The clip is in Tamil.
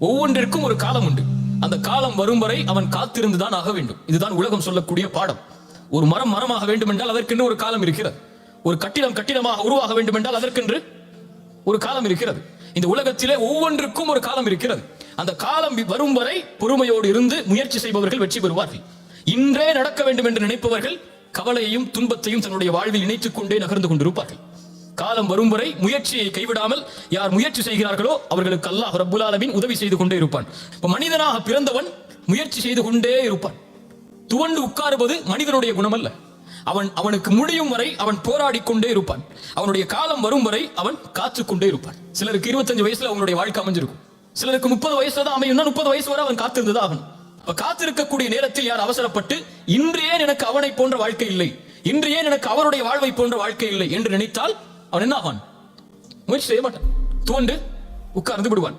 ஒவ்வொன்றிற்கும் ஒரு காலம் உண்டு. அந்த காலம் வரும் வரை அவன் காத்திருந்துதான் ஆக வேண்டும். இதுதான் உலகம் சொல்லக்கூடிய பாடம். ஒரு மரம் மரமாக வேண்டும் என்றால் அதற்கென்று ஒரு காலம் இருக்கிறது. ஒரு கட்டிடம் கட்டிடமாக உருவாக வேண்டும் என்றால் அதற்கென்று ஒரு காலம் இருக்கிறது. இந்த உலகத்திலே ஒவ்வொன்றுக்கும் ஒரு காலம் இருக்கிறது. அந்த காலம் வரும் வரை பொறுமையோடு இருந்து முயற்சி செய்பவர்கள் வெற்றி பெறுவார்கள். இன்றே நடக்க வேண்டும் என்று நினைப்பவர்கள் கவலையையும் துன்பத்தையும் தன்னுடைய வாழ்வில் இணைத்துக் கொண்டே நகர்ந்து கொண்டிருப்பார்கள். காலம் வரும் வரை முயற்சியை கைவிடாமல் யார் முயற்சி செய்கிறார்களோ அவர்களுக்கு அல்லாஹ் ரப்புல் ஆலமீன் உதவி செய்து கொண்டே இருப்பான். மனிதனாக பிறந்தவன் முயற்சி செய்து கொண்டே இருப்பான். துவண்டு உட்காருவது மனிதனுடைய குணம் அல்ல. அவனுக்கு முடியும் வரை அவன் போராடி கொண்டே இருப்பான். அவனுடைய காலம் வரும் வரை அவன் காத்து கொண்டே இருப்பான். சிலருக்கு 25 வயசுல அவனுடைய வாழ்க்கை அமைஞ்சிருக்கும். சிலருக்கு 30 வயசுல தான் அமையும். 30 வயசு வரை அவன் காத்திருந்தது ஆகணும். காத்திருக்கக்கூடிய நேரத்தில் யார் அவசரப்பட்டு இன்று ஏன் எனக்கு அவனை போன்ற வாழ்க்கை இல்லை, இன்று ஏன் எனக்கு அவருடைய வாழ்வை போன்ற வாழ்க்கை இல்லை என்று நினைத்தால் அவன் என்ன ஆவான்? முயற்சி செய்ய மாட்டான். துவண்டு உட்கார்ந்து விடுவான்.